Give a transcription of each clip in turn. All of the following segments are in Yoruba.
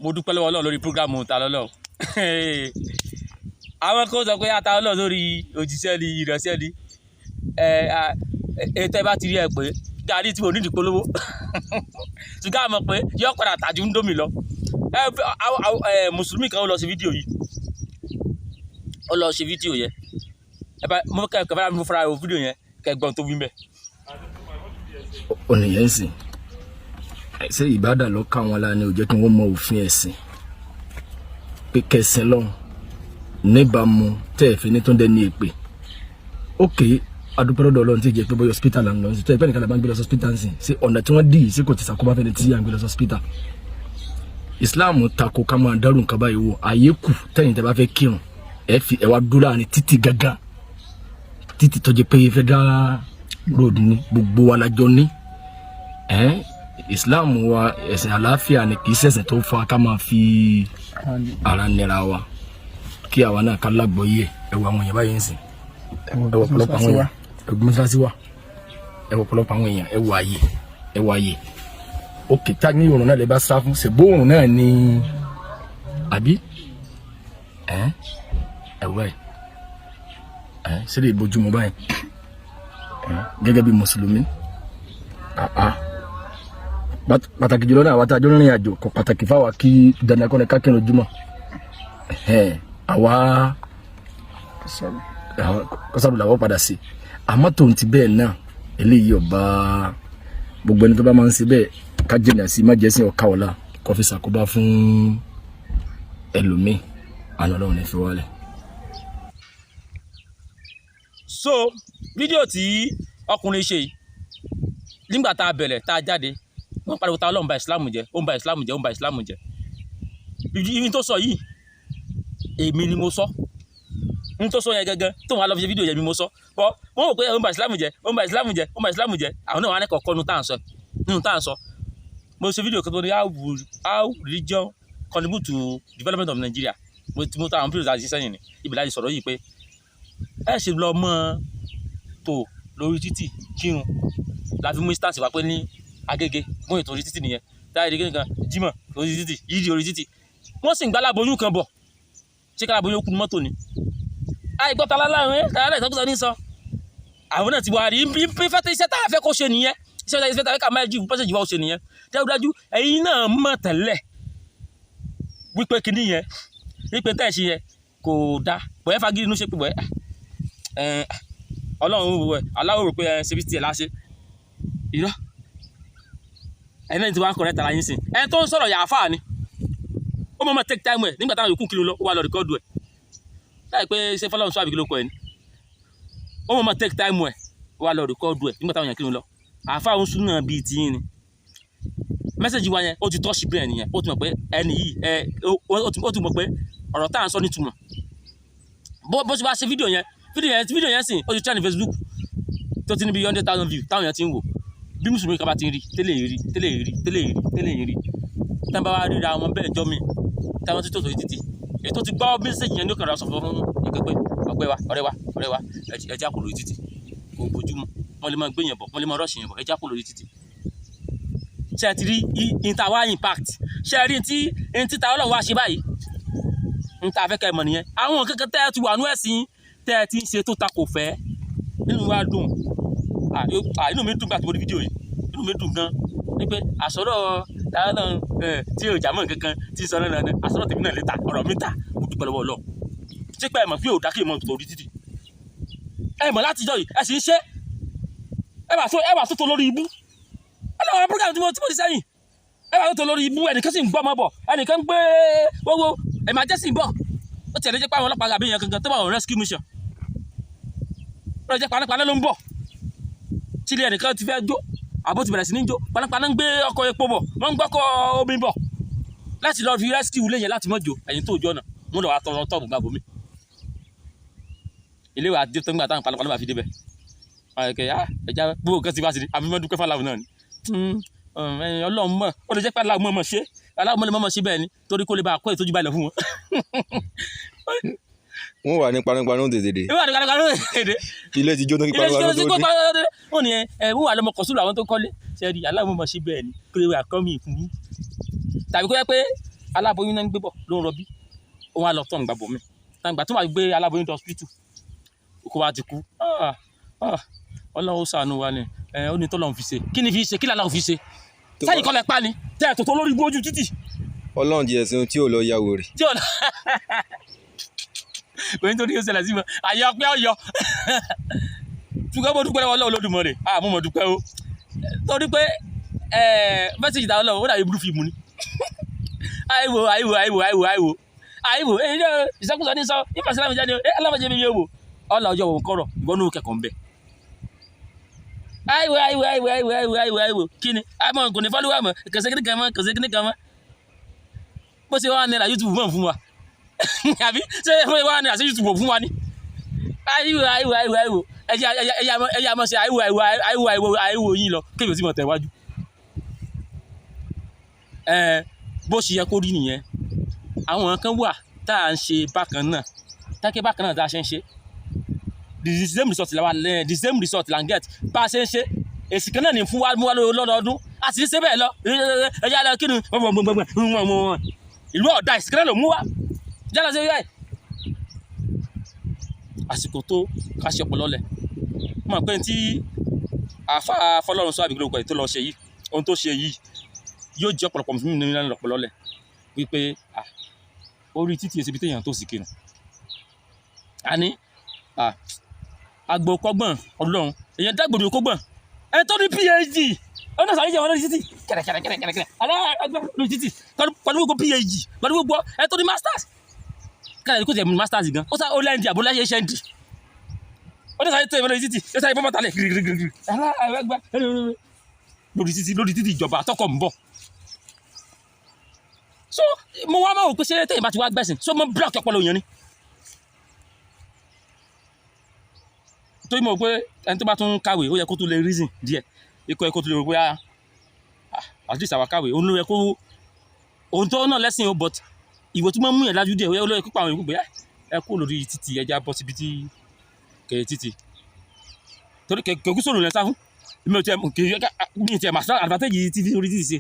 mo dúpẹ́ lọ́wọ́ Ọlọ́run lórí prógrámù ta lọ́lọ́ àwọn kan sọ pé ata Ọlọ́run lórí òjíṣẹ́ ni ìránṣẹ́ ni ètò ẹ bá ti rí ẹ pé gàrí tí mo ní ìdípolówó ṣùgbọ́n àmọ́ pé yọ padà tàjú ń dómi lọ mùsùlùmí kan ó lọ sí fídíò yìí ó lọ ṣe fídíò yẹn mo kẹ́kọ̀ọ́ fẹ́ràn mi fúnra fídíò yẹn kẹ́gbọ́n tó wí mẹ́. ọ̀nìyẹn ń sìn ṣé ìbádàn ló ká wọn lára ni ò jẹ́ kí wọ́n mọ òfin ẹ̀sìn pé kẹsìn lọ́hùn níbàámu tẹ́ ẹ̀ fi ní tó ń dẹ́ ní èpè ókè adúpẹ́rọ́dọ̀ Ọlọ́run tí ì jẹ́ pé bóyá hospital là ń lọ sí tó ẹ̀ pẹ́ nìkan lè bá ń gbé lọ sí hospital sí ṣé ọ̀nà tí wọ́n dì í sí kò ti sàkóbá fẹ́ni tí à ń gbé lọ sí hospital. Islam tako ká máa dárò nǹkan báyìí wò àyè kù tẹ́yìn tẹ́ bá fẹ́ kírun ẹ wá dúró láàrin títì gángan títì tó jẹ́ pé federal road ní gbogbo wa lájọ ní Islam wa ẹ̀sìn àlàáfíà ni kì í ṣẹ̀sìn tó fa ká máa fi ara nira wa kí àwa náà ká lágbọ́yé ẹwà àwọn èèyàn báyìí ń sìn ẹwà ọ̀pọ̀lọpọ̀ àwọn èèyàn ẹgbẹ́ mọ́sálásí wa ẹwà ọ̀pọ̀lọpọ̀ àwọn èèyàn ẹwà ayé òkè tá ní òrùn náà lè bá sá fún ṣègbó òrùn náà ni àbí ẹwà ẹ̀ ṣe lè bójúmọ́ báyìí gẹ́gẹ́ bí mùsùlùmí pàtàkì jùlọ náà àwọn àtàjọ rìnrìn àjò kò pàtàkì fáwa kí dandan kọ́ni kákẹ́nu ojúmọ́ àwa kọ́sàbù làwọ̀ padà sí àmọ́ tòun ti bẹ́ẹ̀ náà eléyìí ọba gbogbo ẹni tó bá máa ń ṣe bẹ́ẹ̀ ká jìnnà sí má jẹ́ sí ọ̀ka ọ̀la kó fi ṣàkóbá fún ẹlòmíì àná Ọlọ́run ní fi wálẹ̀. So fídíò tí ọkùnrin ṣe yìí nígbà tá a bẹ̀rẹ̀ tá a jáde wọ́n pariwo ta Ọlọ́run ba ìsìlámù jẹ́ ó ń ba ìsìlámù jẹ́ ó ń ba ìsìlámù jẹ́ ibi tó sọ yìí èmi ni mo sọ n tó sọ yẹn gẹ́gẹ́ tó wọn lọ fi ṣe fídíò yẹn mi mo sọ bọ́ wọ́n rò pé ó ń ba ìsìlámù jẹ́ ó ń ba ìsìlámù jẹ́ ó ń ba ìsìlámù jẹ́ àwọn náà wà ní kọ̀ọ̀kan nínú tá à ń sọ mo ṣe fídíò kan tó ní how religion contribute to development of Nigeria mo ta àwọn fídíò láti sẹ́yìn ní ibi láti sọ̀rọ̀ yìí pé ẹ ṣe lọ mọ́ tó lórí títì kírun láti mú instance wá pé ní Agége mú ètò orí títì nìyẹn táyà ìdíkẹ́ nǹkan Jímọ̀ orí títì yídi orí títì wọ́n sì ń gbá aláboyún kan bọ̀ ṣé ká aláboyún kú ní mọ́tò ni àìgbọ́ta lálárin tààrà ìtọ́kùsọ ní sọ àwọn náà ti wá rí bí fẹ́tẹ́ iṣẹ́ tá a fẹ́ kó ṣe nìyẹn iṣẹ́ tá a fẹ́ ká máa jí pẹ́sẹ̀jì wá ó ṣe nìyẹn dájúdájú ẹ̀yin náà mọ̀ tẹ́lẹ̀ wípé kinní yẹn wípé tẹ́ ẹ̀ ṣe yẹn kò dáa bọ̀ ẹ́ fagídí inú ṣe pé bọ̀ ẹ́ Ọlọ́run wò ẹ́ aláwọ̀ rò pé ẹ ṣe bí tiẹ̀ láṣẹ irọ́ ẹni náà ti wá ń kọ̀rẹ́ tara yín sìn ẹni tó ń sọ̀rọ̀ yàáfà ni ó mọ̀ take time ẹ̀ nígbà táwọn yòókù kiri lọ ó wà lọ rìkọ́dù ẹ̀ láì pé ṣé fọlọ́run sọ àbíkí ló kọ ẹ̀ ni ó mọ̀ take time ẹ̀ ó wà lọ rìkọ́dù ẹ̀ nígbà táwọn yàn kiri lọ àáfà òun sún náà bíi tiyín ni mẹ́sẹ̀jì wa yẹn ó ti tọ́ṣì bẹ́ẹ̀ nìyẹn ó ti mọ̀ pé ẹni yìí ó ti mọ̀ pé ọ̀rọ̀ tá à ń sọ nítumọ̀ bó ṣe bá ṣe fídíò yẹn sìn ó ti trend ní Facebook tó ti ní bí 100,000 views táwọn yẹn ti ń wò bí mùsùlùmí kan bá ti ń rí tẹ́lẹ̀ rí tán bá wá ríra wọn bẹ́ẹ̀ jọ́ mi táwọn ti tó torí títì èyí tó ti gbọ́ mẹ́sẹ̀jì yẹn ní òkèrè ọ̀sán fún ìkẹ́ pé ọ̀rẹ́ wa ẹja kò lórí títì kò bójúmu wọ́n lè máa gbé yẹn bọ̀ wọ́n lè máa rọ́ọ̀ṣì yẹn bọ̀ ẹja kò lórí títì ṣe ti rí ìtawá impact ṣe rí ti ta Ọlọ́run wá ṣe báyìí ń ta afẹ́kẹ́ mọ̀ nìyẹn àwọn kankan tẹ́ ẹ ti wà nú ẹ̀sìn tẹ́ ẹ ti ń ṣe tó ta kò fẹ́ nínú wa dùn inú mi dùn gbà tó mo rí fídíò yìí inú mi dùn gan ní pé àsọ̀rọ̀ dáadáa tí ò jà mọ́ nǹkan tí sọ náà àsọ̀rọ̀ tèmi náà lè ta ọ̀rọ̀ mi ta mo dúpẹ́ lọ́wọ́ Ọlọ́run ṣé pé ẹ mọ̀ pé ò dákì mọ́ tó rí títì ẹ mọ̀ láti jọ yìí ẹ sì ń ṣe ẹ wà tó lórí ibú ẹ lọ́wọ́ program tí mo ti sẹ́yìn ẹ wà tó lórí ibú ẹnìkan sì ń gbọ́ ọmọ bọ̀ ẹnìkan ń gbé owó ẹ máa jẹ́ sí bọ̀ ó tiẹ̀ lè jẹ́ pé àwọn ọlọ́pàá àbí yẹn kankan tó bá wọn rescue mission ó lè jẹ́ panápaná ló ń bọ̀ tí ilé ẹnìkan ti fẹ́ jó àbó ti bẹ̀rẹ̀ sí ní jó panápaná ń gbé ọkọ̀ epo bọ̀ wọ́n ń gbọ́kọ̀ omi bọ̀ láti lọ fi rescue ilé yẹn láti mọ́jọ ẹ̀yìn tó jọ náà wọ́n lọ wá tọrọ tọ́ọ̀bù gbàgbọ́ mi ilé wa dé tó ń gbà táwọn panápaná bá fi débẹ̀ ẹja gbogbo nǹkan ti bá ti di àmì mọ́ dúpẹ́ fáláwọ̀ náà ni Ọlọ́run mọ̀ ó lè jẹ́ pé aláwọ̀ mọ̀ ṣe aláwọ̀ lè mọ̀ ṣe bẹ́ẹ̀ ni torí kó lè bá kó ìtọ́jú balẹ̀ fún wọn. wọ́n wà ní panápaná tètè ilé ti jó tó kí panápaná tó dé. wọ́n ní wọ́n wà lọ́mọ kọ̀sùlù àwọn tó kọ́lé ṣe rí aláwọ̀ mọ̀ ṣe bẹ́ẹ̀ ni kó lè wà kọ́ mi fún yín tàbí kó yẹ pé aláboyún náà ń gbé bọ̀ ló ń rọbí ó wá lọ tọ̀ ń gbàbọ̀ mi tàǹgbà tó máa gbé aláboyún tó hospital kó wá ti kú Ọlọ́run ó ṣàánú wa ni ó ní tọ́lọ́run fi ṣe kí ni fi ṣe kí làlá fi ṣe sẹ́yìn kọ́lẹ̀ pa ni tẹ́ ẹ̀ tó lórí gbójú títì. Ọlọ́run jẹ́ ẹ̀sìn tí ò lọ ya wèrè. tí ò lọ kò ní torí ó ṣẹlẹ̀ sí mi àyè ọpẹ́ ọyọ ṣùgbọ́n mo dúpẹ́ lọ́wọ́ Ọlọ́run Olódùmarè mo mọ̀ dúpẹ́ o torí pé mẹ́sẹ̀jì dáwọ́ lọ́wọ́ ó dàbí blue film ni àìwò ìṣẹ́kùsọ ní sọ ìfàsílámù jáde alámọ̀jẹ́ mi yóò wò ọ̀là ọjọ́ òun kọ̀rọ̀ ìbọn ní kẹ̀kọ́ ń bẹ̀. àìwò kí ni àmọ́ kò ní fọ́lúwà mọ́ kẹsẹ̀ kíní kan mọ́ bó ṣe wà náírà YouTube mọ̀ fún wa àbí ṣé wà náírà sí YouTube fún wa ni. àìwò ẹ̀yà mọ̀ sí àìwò yín lọ kébì tí mo tẹ̀ wájú. Bó ṣe yẹ kó rí nìyẹn àwọn kan wà tá à ń ṣe bákan náà tákẹ́ bákan náà tá a ṣe ń ṣe the same result la ń get bá a ṣe ń ṣe èsì kan náà ní fún wa mú wa lọ́dọọdún a sì ń ṣe bẹ́ẹ̀ lọ ẹ̀yà lọ kí ni ìlú ọ̀dà èsì kan náà ló mú wa jálọ sí yáì àsìkò tó ká ṣe ọpọlọ lẹ̀ mọ̀ pé tí àfa Fọlọ́run sọ àbíkú lóko tó lọ ṣe yìí ohun tó ṣe yìí yóò jẹ́ ọ̀pọ̀lọpọ̀ fún mi nínú ọpọlọ lẹ̀ wípé orí títí èsì ibi téèyàn tó sì kinu àní àgbò kọ́gbọ̀n Ọlọ́run èèyàn dágbòdo kọ́gbọ̀n ẹ tó ní PhD ọ̀nà sàríjẹ̀ wọn lórí títì kẹ̀rẹ̀kẹ̀rẹ̀ aláàgbà lórí títì pẹ̀lú gbogbo PhD pẹ̀lú gbogbo ẹ tó ní masters kẹ̀rẹ̀ kó tẹ̀ mú masters gan ó sá ó lẹ́ndì àbúláyé ṣẹ́ndì ọ̀nà sàríjẹ̀ tẹ̀ lórí títì ó sá ibọ́ mọ́tàlẹ̀ gírígírí aláàgbà lórí títì ìjọba àtọ́kọ̀ ń bọ̀. So mo wá máa wò pé ṣé tẹ̀yìn bá ti wá gbẹ̀sìn so mo block ọpọlọ yẹn ni. Torí mo rò pé ẹni tó bá tún kàwé ó yẹ kó tún lè reason díẹ̀ ikọ̀ ẹ̀ kó tún lè rò pé at least àwa kàwé òun ló yẹ kó òun tó náà lẹ́sìn o but ìwé tí wọ́n mú yẹn lájú díẹ̀ ó lóye pípa àwọn ìwé pé ẹ kú lórí títì ẹja bọ́ síbi tí kèé títì torí kèkú sòrò lẹ́sà fún mi ò tiẹ̀ màsí advantage tv orí títì ṣe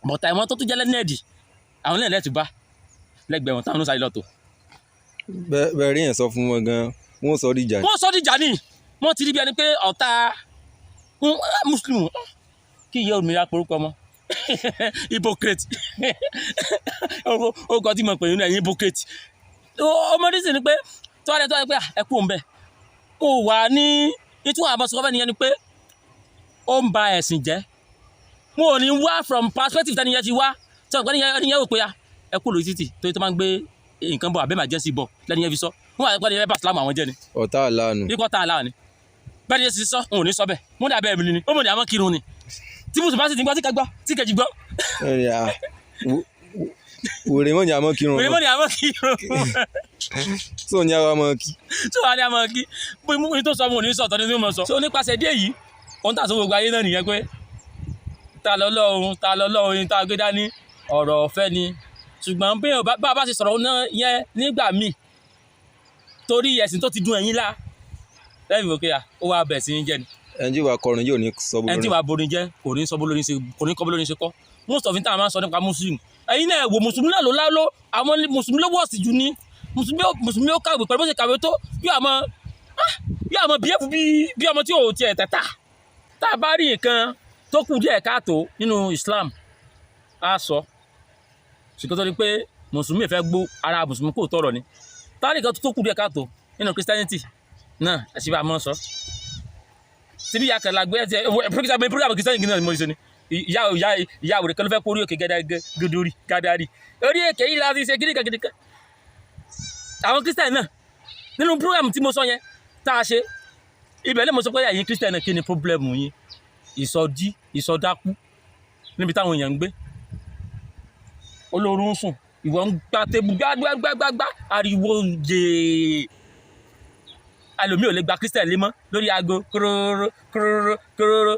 but àwọn tó tún jẹ́ lẹ́nẹ̀ẹ́dì àwọn lẹ́nẹ̀ẹ́ ti bá lẹ́gbẹ̀ẹ́ wọn táwọn ló sáré lọ́tọ̀. bẹ́ẹ̀ rí yẹn sọ fún wọn gan wọ́n sọ dìjà ni. wọ́n sọ dìjà ni wọ́n ti rí bí ẹni pé ọ̀tá muslim kí ìyá òmìnira porúkọ mọ́ hypocrite orúkọ tí mo pè nínú ẹ̀yìn hypocrite ọmọdé sì ni pé tó wà lẹ́tọ́ pé ẹ kú òun bẹ́ẹ̀ ó wà ní ìtumọ̀ àbọ̀sọ̀kọ́fẹ́ nìyẹn ni pé ó ń ba ẹ̀sìn jẹ́ mo ò ní wá from perspective tẹ́ni yẹn ti wá tí ọ̀gbẹ́ni yẹn wò pé ẹ kú lórí títì torí tó máa ń gbé nǹkan bọ̀ àbẹ́mà jẹ́ sí bọ̀ lẹ́ni yẹn fi sọ wọ́n wà pẹ́ ní ẹbá sílámù àwọn jẹ́ ni. ọ̀tá àlànà. ikọ̀ ọ̀tá àlànà bẹ́ẹ̀ ni yẹn ti sọ òun ò ní sọ bẹ́ẹ̀ mo ní abẹ́ mi ni ó mọ̀ ní àwọn kírun ni tí mùsùlùmí bá sì ti gbọ́ tí kẹgbọ́ tí kẹjì gbọ́. wèrè mọ̀ ní àmọ́ kírun. wèrè mọ̀ ní àmọ́ kírun. tó ní àwọn ọmọ kí. tó wà ní àmọ́ kí bí mo ní tó sọ mo ò ní sọ tọ́ni tí mo sọ. so nípasẹ̀ díẹ̀ yìí ohun tá a sọ gbogbo ayé náà nìyẹn pé ta lọ́lọ́run tá a gbé dání ọ̀rọ̀ ọ̀fẹ́ ni ṣùgbọ́n bí bá a bá ti sọ̀rọ̀ náà yẹn nígbà míì torí ẹ̀sìn tó ti dùn ẹ̀yìn lá lẹ́yìn òkè ó wá bẹ̀ sí jẹ́ ni. ẹni tí wàá kọrin yóò ní sọ bó lórin. ẹni tí wàá borin jẹ́ kò ní sọ bó lórin ṣe kò ní kọ́ bó lórin ṣe kọ́ most of the time máa ń sọ nípa muslim ẹ̀yin náà wò mùsùlùmí náà ló lálọ́ àwọn mùsùlùmí ló wọ̀sì jù ní mùsùlùmí ó kàwé pẹ̀lú bó ṣe kàwé tó yóò àmọ́ bíẹ́fù bí ọmọ tí ò tiẹ̀ tẹ̀ta tá a bá rí nǹkan tó kù díẹ̀ káàtó nínú Islam á sọ ṣùgbọ́n tó ní pé mùsùlùmí fẹ́ gbó ara mùsùlùmí kò tọrọ ni táwọn nǹkan tó kù díẹ̀ káàtó nínú Christianity náà ẹ̀sìn bá a mọ̀ sọ síbi ìyá kan lágbé ẹ̀sìn program Christianity náà mo ṣe ni ìyá òrè kan ló fẹ́ kó orí òkè gádàrí orí èkè yìí láti ṣe kíníkan àwọn Christian náà nínú program tí mo sọ yẹn tá a ṣe ibẹ̀ lè mo sọ pé ẹ̀yin Christian náà kí ni problem yín ìsọdákú níbi táwọn èèyàn ń gbé olórun sùn ìwọ ń gbá tébù gbágbágbágbá ariwo yèé àlòmí ò lè gba Christian lé mọ́ lórí aago kúrúrú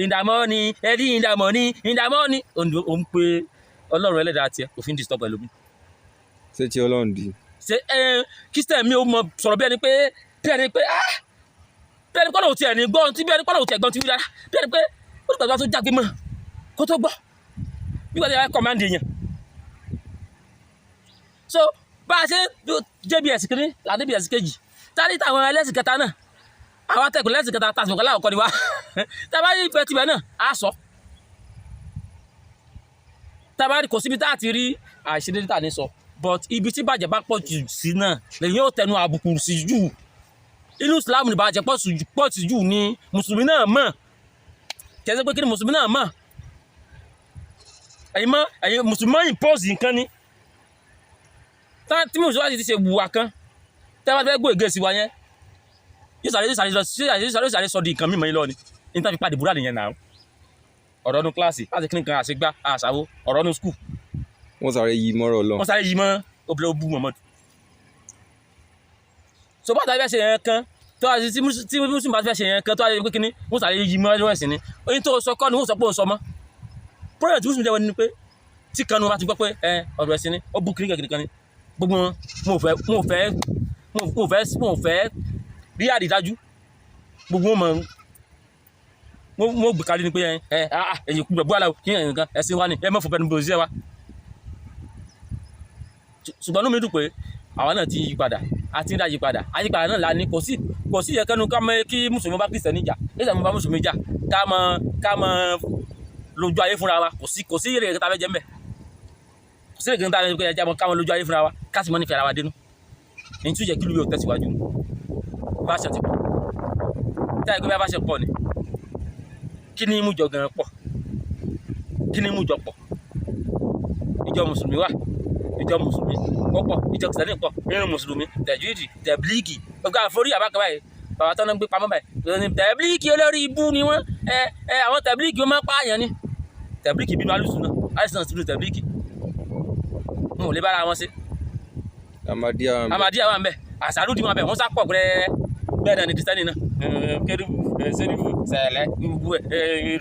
ìdàmọ́ni ẹ̀dí ìdàmọ́ni òun pé ọlọ́run ẹlẹ́dàá tiẹ̀ òfin disturb ẹlòmí. ṣé tí ọlọ́run di. ṣé Christian mi ò mọ sọ̀rọ̀ bí ẹni pé kọ́lọ̀ òtí ẹ̀ ní gbọ́n tí bí ẹni kọ́lọ̀ òtí ẹ̀ gbọ́n ti wí dára bí ẹni pé ó ti gbàgbọ́ tó jágbe mọ́ kó tó gbọ́ nígbà tí ẹ command èèyàn so bá a ṣe jbs kìíní àti bs kejì tárí táwọn ẹlẹ́sìn kẹta náà àwọn atẹ́kùn ẹlẹ́sìn kẹta tàṣìmọ̀kọ́ láwọn kọ́ ni wá tábà rí ìfẹ́ tibẹ̀ náà á sọ tábà rí kò síbi tá a ti rí àìṣedéédé tà ní sọ but ibi tí bàjẹ́ bá pọ̀ jù sí náà lèyìn ó tẹnu àbùkù sí jù inú Islam ní bàjẹ́ pọ̀ sí jù ní mùsùlùmí náà mọ̀ kẹ́sẹ́ pé kí ni mùsùlùmí náà mọ̀ ẹ̀yin mùsùlùmí impose nǹkan ni tí mùsùlùmí ti ṣe wùwà kan tẹ́wọ́n fẹ́ gbọ́ ègé sí wa yẹn yóò sáré sọ di nǹkan mímọ́ yín lọ ni níta fi pàdé búrá nìyẹn náà ọ̀rọ̀ nu kíláàsì láti kíni kan àṣegbá àṣàwó ọ̀rọ̀ nu skul. wọ́n sáré yí mọ́rọ̀ lọ. wọ́n sáré yí mọ́ obìnrin bú Muhammadu. so bá tàbí fẹ́ ṣe yẹn kan tó àti tí mùsùlùmí bá fẹ́ ṣe yẹn kan tó àti pé kíní wọ́n sáré yí mọ́ ẹjọ́ ẹ̀sìn ni oyin tó sọ kọ́ ni wọ́n sọ pé òun sọ mọ́. problem tí mùsùlùmí jẹ́ wọ́n ni pé tí kanu bá ti gbọ́ pé ọ̀rọ̀ ẹ̀sìn ni ó bú kiri kan ni gbogbo wọn ò fẹ́ rí àrídájú gbogbo wọn mo gbé kárí ni pé ẹ̀yìn kú gbẹ̀bú aláwọ̀ kí ẹ̀yìn kan ẹ̀sìn wa ni ẹ mọ̀ fún bẹ́ẹ̀ ní wa ṣùgbọ́n inú mi dùn pé àwa náà ti yí padà àti ń dá yí padà àyípadà náà la ní kò sí ẹ̀kẹ́nu ká mọ̀ kí mùsùlùmí bá Kristẹni jà Kristẹni bá mùsùlùmí jà ká mọ̀ lójú ayé fúnra wa kò sí èrè kẹta fẹ́ jẹ́ mbẹ́ kò sí èrè kẹta fẹ́ jẹ́ mbẹ́ ká mọ̀ lójú ayé fúnra wa ká sì mọ̀ nífẹ̀ẹ́ ara wa dénú èyí tún jẹ́ kí lóye ò tẹ̀síwájú bá ṣe ti pọ̀ táyà pé bá ṣe pọ̀ ni kí ni mú jọ gan pọ̀ kí ni mú jọ pọ̀ ìjọ mùsùlùmí wà ìjọ mùsùlùmí pọ̀ ìjọ kìsìtẹ́nì pọ̀ nínú mùsùlùmí tẹ̀júìdì tẹ̀blíìgì gbogbo àforí àbákan báyìí bàbá tó ń gbé pamọ́ báyìí tẹ̀blíìgì olórí ibú ni wọ́n àwọn tẹ̀blíìgì wọ́n máa ń pààyàn ni tẹ̀blíìgì bínú alùsùn náà alùsùn náà ti bínú tẹ̀blíìgì wọn ò lè bára wọn ṣe. Amadiya wà ń bẹ àṣàrùdì wà ń bẹ wọn sá pọ̀ gbẹrẹ bẹ́ẹ̀ náà ni kìrìsìtẹ́nì náà kérúbù sẹ́rífù sẹ̀lẹ̀ gbogbo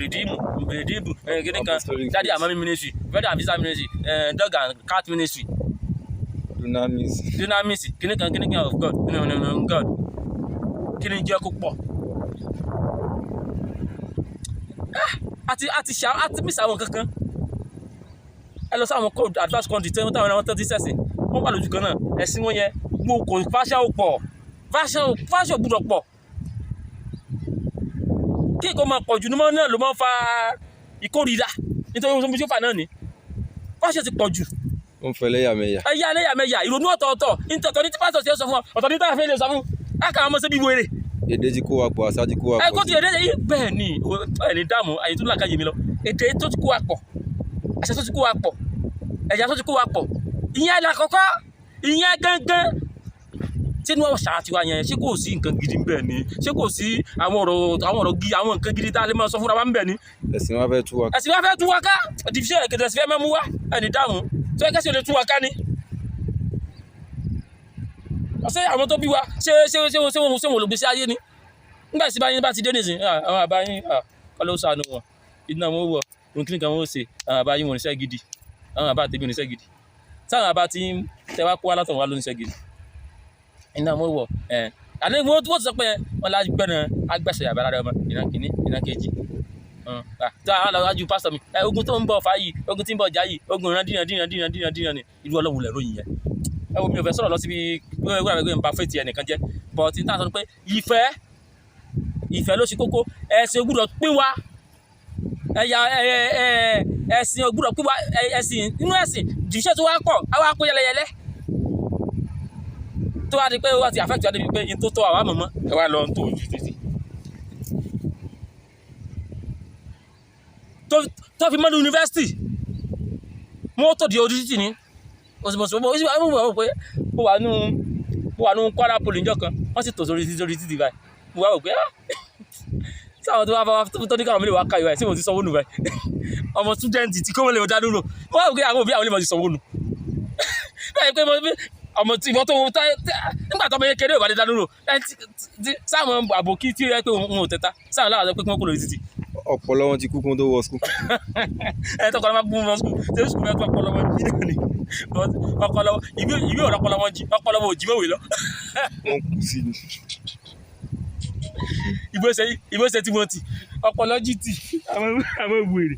rìdíìmù kíní kan Daddy Amami ministry brother and visa ministry dog and cat ministry dunamis kíní kan of God God kíní jẹ́ kó pọ̀ àti mísà àwọn kankan ẹ lọ sí àwọn code advanced country tí wọ́n táwọn ẹran tó ti sẹ̀sìn wọ́n wà lójú kan náà ẹ̀sìn wọn yẹn mo kò fáṣà ò pọ̀ fáṣà ò gbúdọ̀ pọ̀ kí nǹkan máa pọ̀ jù ní mọ́ náà ló máa ń fa ìkórìíra nítorí ohun tó fà náà ni fáṣà ti pọ̀ jù. ó ń fẹ́ lẹ́yàmẹ̀yà. ẹ̀yà ìrònú ọ̀tọ̀ọ̀tọ̀ ọ̀tọ̀ ní tí pásítọ̀ ti sọ fún ọ ọ̀tọ̀ ní táwọn fẹ́ lè sọ fún káàkiri àwọn ọmọ ṣe bí wèrè. èdè ti kó wa pọ̀ àṣà ti kó wa pọ̀. kó ti èdè yìí bẹ́ẹ̀ ni ẹni dààmú àyè tó làkàyè mi lọ èdè tó ti kó wa pọ̀ àṣà tó ti kó wa pọ̀ ẹ̀yà tó ti kó wa pọ̀ ìyẹn lákọ̀ọ́kọ́ ìyẹn gangan tí ní wọ́n ṣàtìwá yẹn ṣé kò sí nǹkan gidi ńbẹ̀ ni ṣé kò sí àwọn ọ̀rọ̀ gidi àwọn nǹkan gidi tá a lè máa sọ fúnra wa ńbẹ̀ ni. ẹ̀sìn wa fẹ́ tú wa ká. ẹ̀sìn wa fẹ́ tú wa ká division ẹ̀kẹ́tẹ̀ ẹ̀sìn fẹ́ mẹ́mú wá ẹni dáhùn tó yẹ kẹ́sì ò lè tú wa ká ni. ṣé àwọn tó bí wa ṣé wọn lò gbèsè ayé ni nígbà tí báyìí bá ti dé nìsín àwọn àbáyín kọ́ ló sànù wọn iná wọn wọ ohun kíni kan wọn ó ṣe àwọn àbáyín wọn oníṣẹ́ gidi àwọn àbá àtẹ̀bí oníṣẹ́ gidi sáwọn àbá tí tẹ wá kó wá látọ̀ wá lóníṣẹ́ gidi iná mo wọ àní mo tó sọ pé wọn la gbẹ̀nà agbẹ̀sẹ̀ yàrá rẹ ọmọ ìná kìíní ìná kejì tó àwọn aláwájú pásítọ̀ mi ogun tó ń bọ̀ fà yìí ogun tí ń bọ̀ já yìí ogun ìran dínà ni ìlú ọlọ́run lẹ̀ ròyìn yẹn ẹ wo mi ò fẹ́ sọ̀rọ̀ lọ síbi wíwá ẹgbẹ́ nípa fẹ́ẹ̀tì ẹnìkan jẹ́ but ní táwọn sọ pé ìfẹ́ ló ṣe kókó ẹ̀sìn gbọ́dọ̀ pín wa ẹ̀sìn gbọ́dọ̀ pín wa ẹ̀sìn nínú ẹ̀sìn jìṣẹ́ tó wá pọ̀ àwa kó yẹlẹyẹlẹ tó wá di pé wá ti àfẹ́tì adébí pé in tó tọ́ àwa mọ̀mọ́ ẹ wá lọ tó ojú títì tó fi mọ́nu yunifásitì mọ́ tó di ojú títì ní òsìmọ̀sí wọ́n pé ó wà nú Kwara poli níjọ́ kan wọ́n sì tò sórí títì báyìí mo wá wò pé sáwọn tó wá bá tó ní káwọn mílíọ̀nù wá káyọ̀ ẹ̀ sí mo ti sanwó nù báyìí ọmọ stúdẹ̀ntì tí kò wọ́n lè dá dúró mo wá wò pé àwọn òbí àwọn ilé mọ̀ ti sanwó nù báyìí pé ọmọ tí ìwọ́n tó nígbà tó ọmọ yẹn kéré ò bá lè dá dúró sáwọn àbòkí tí ó yẹ pé òun ò tẹ́ta sáwọn láwọn pé kí wọ́n kó lórí títì. ọpọlọ wọn ti kú kún tó wọ skul. ẹ tọkọ lọ máa bú wọn skul tẹsí skul mẹ́tọ́ ọpọlọ wọn jí náà ni ọpọlọ ìwé ọ̀rọ̀ ọpọlọ wọn jí ọpọlọ wọn ò jí mẹ́wèé lọ. wọn kù sí ni. ìbọ̀sẹ̀ Timothy ọpọlọ jí tì àwọn wèrè.